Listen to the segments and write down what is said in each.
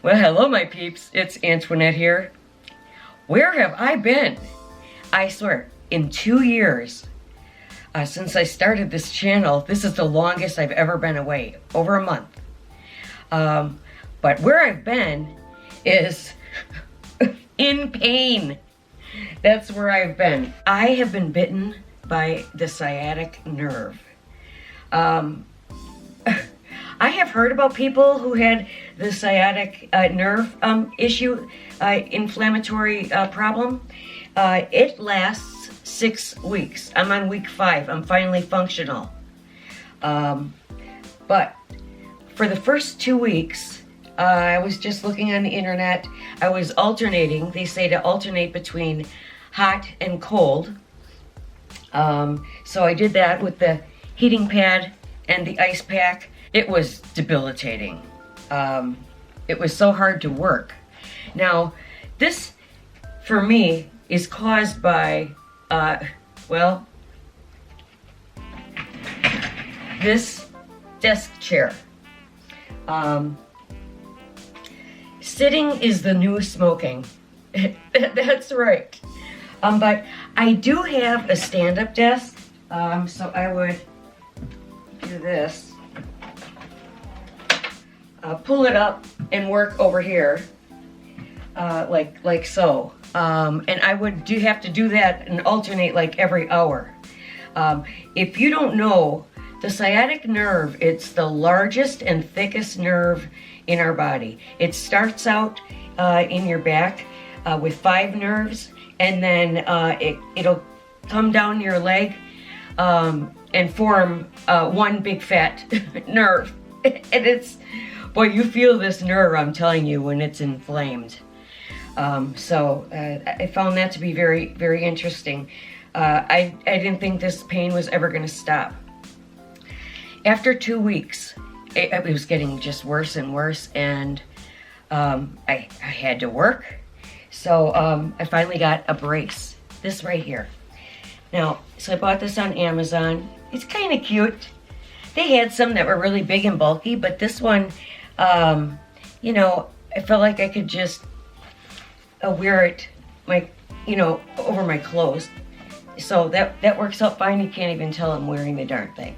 Well, hello my peeps, it's Antoinette here. Where have I been? I swear, in 2 years, since I started this channel, this is the longest I've ever been away, over a month. But where I've been is in pain. That's where I've been. I have been bitten by the sciatic nerve. I have heard about people who had the sciatic nerve issue, inflammatory problem. It lasts 6 weeks. I'm on week 5. I'm finally functional. But for the first 2 weeks, I was just looking on the internet. I was alternating. They say to alternate between hot and cold. So I did that with the heating pad and the ice pack. It was debilitating. It was so hard to work. Now, this, for me, is caused by, well, this desk chair. Sitting is the new smoking. That's right. But I do have a stand-up desk, so I would do this. Pull it up and work over here, like so. And I would have to do that and alternate like every hour. If you don't know, the sciatic nerve, it's the largest and thickest nerve in our body. It starts out in your back with 5 nerves, and then it'll come down your leg and form one big fat nerve. And it's, boy, you feel this nerve, I'm telling you, when it's inflamed. So I found that to be very, very interesting. I didn't think this pain was ever going to stop. After 2 weeks, it was getting just worse and worse, and I had to work. So I finally got a brace, this right here. Now, so I bought this on Amazon. It's kind of cute. They had some that were really big and bulky, but this one, you know, I felt like I could just wear it, over my clothes. So that works out fine. You can't even tell I'm wearing the darn thing.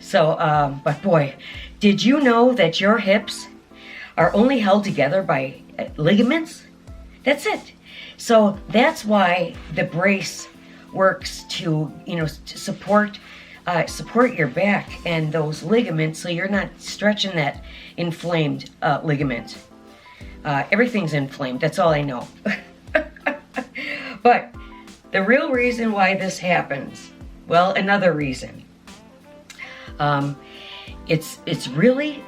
So, but boy, did you know that your hips are only held together by ligaments? That's it. So that's why the brace works to, to support your back and those ligaments, so you're not stretching that inflamed ligament. Everything's inflamed, that's all I know. But the real reason why this happens, well, another reason. It's really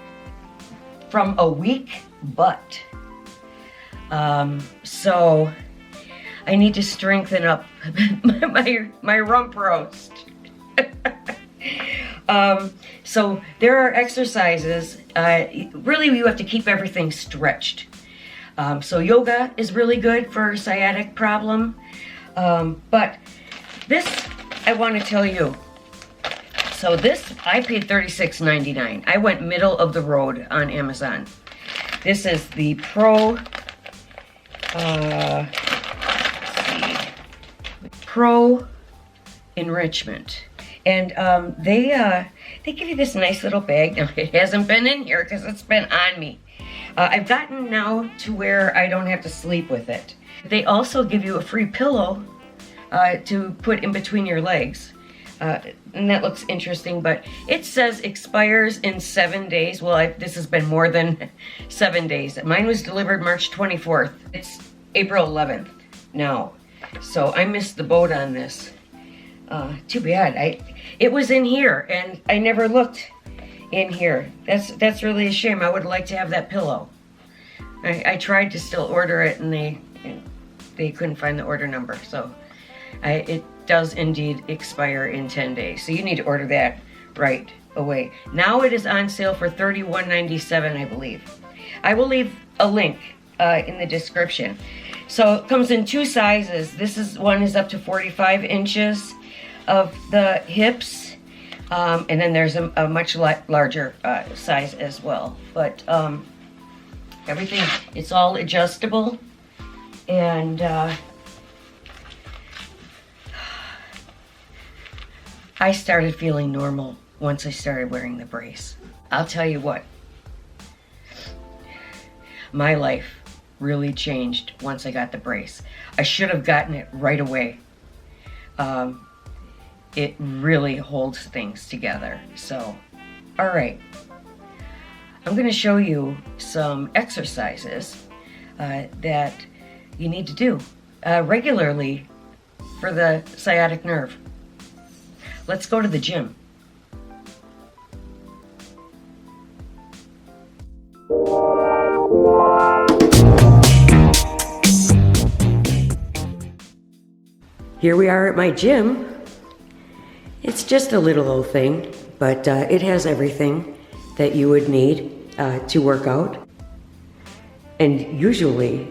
from a weak butt. So I need to strengthen up my rump roast. So there are exercises. Really, you have to keep everything stretched. So yoga is really good for sciatic problem. But this, I want to tell you. So this, I paid $36.99. I went middle of the road on Amazon. This is the Pro, Pro Enrichment. And they give you this nice little bag. Now, it hasn't been in here because it's been on me. I've gotten now to where I don't have to sleep with it. They also give you a free pillow to put in between your legs. And that looks interesting, but it says expires in 7 days. Well, this has been more than 7 days. Mine was delivered March 24th. It's April 11th now. So I missed the boat on this. Too bad. It was in here, and I never looked in here. That's really a shame. I would like to have that pillow. I tried to still order it, and they couldn't find the order number. So it does indeed expire in 10 days. So you need to order that right away. Now it is on sale for $31.97, I believe. I will leave a link in the description. So it comes in 2 sizes. One is up to 45 inches of the hips, and then there's a much larger size as well. But Everything, it's all adjustable. And I started feeling normal once I started wearing the brace. I'll tell you what, my life really changed once I got the brace. I should have gotten it right away. It really holds things together. So, all right. I'm going to show you some exercises that you need to do regularly for the sciatic nerve. Let's go to the gym. Here we are at my gym. It's just a little old thing, but it has everything that you would need to work out. And usually,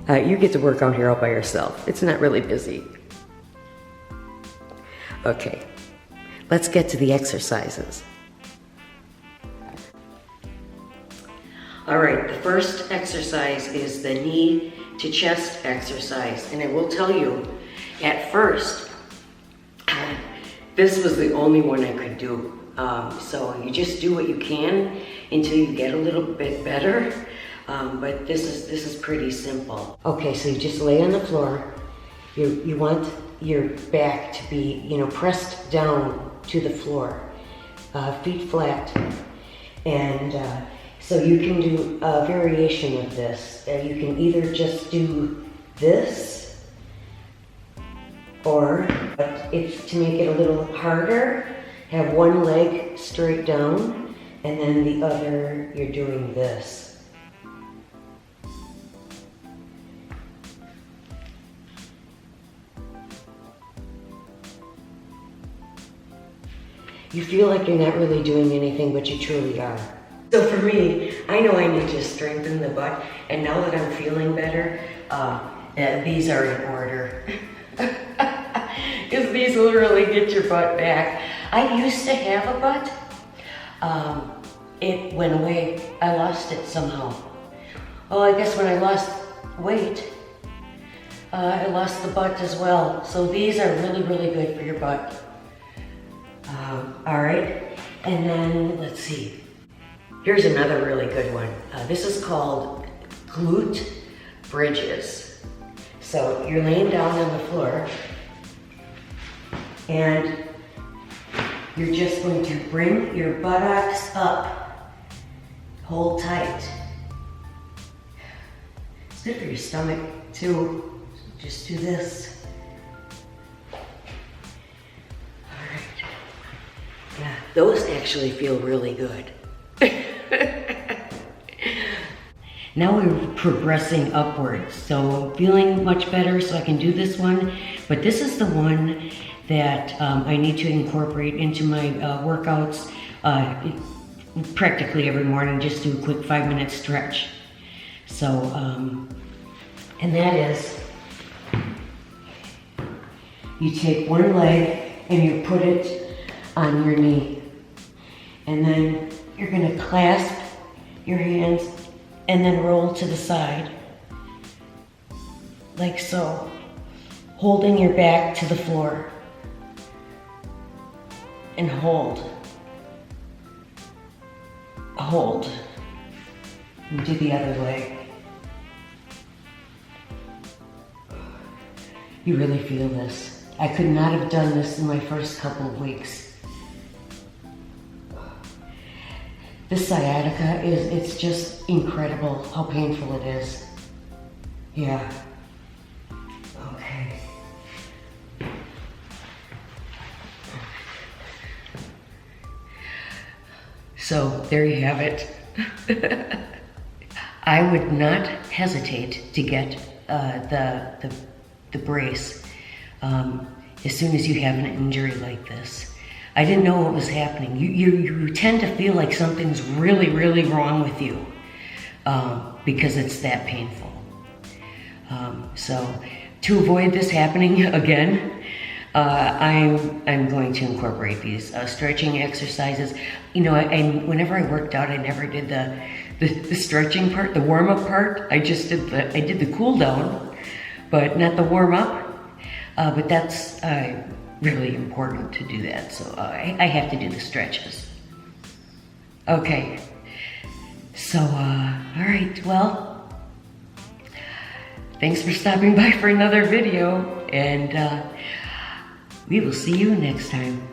you get to work out here all by yourself. It's not really busy. Okay, let's get to the exercises. All right, the first exercise is the knee to chest exercise. And I will tell you, at first, this was the only one I could do. So you just do what you can until you get a little bit better. But this is pretty simple. Okay, so you just lay on the floor. You want your back to be, pressed down to the floor, feet flat. And so you can do a variation of this. You can either just do this, or if to make it a little harder, have one leg straight down, and then the other, you're doing this. You feel like you're not really doing anything, but you truly are. So for me, I know I need to strengthen the butt, and now that I'm feeling better, these are in order. Because these will really get your butt back. I used to have a butt. It went away. I lost it somehow. Well, I guess when I lost weight, I lost the butt as well. So these are really, really good for your butt. All right, and then let's see. Here's another really good one. This is called Glute Bridges. So you're laying down on the floor, and you're just going to bring your buttocks up. Hold tight. It's good for your stomach too. Just do this. Yeah, those actually feel really good. Now we're progressing upwards, so feeling much better, so I can do this one. But this is the one that I need to incorporate into my workouts practically every morning. Just do a quick 5-minute stretch. So, and that is, you take one leg and you put it on your knee, and then you're going to clasp your hands and then roll to the side like so, holding your back to the floor, and hold, and do the other leg. You really feel this. I could not have done this in my first couple of weeks. This sciatica it's just incredible how painful it is. Yeah. Okay. So there you have it. I would not hesitate to get the brace as soon as you have an injury like this. I didn't know what was happening. You tend to feel like something's really, really wrong with you because it's that painful. So to avoid this happening again, I'm going to incorporate these stretching exercises. And whenever I worked out, I never did the stretching part, the warm-up part. I did the cool down, but not the warm-up. But that's really important to do that, so I have to do the stretches. Okay, so all right, well, thanks for stopping by for another video, and we will see you next time.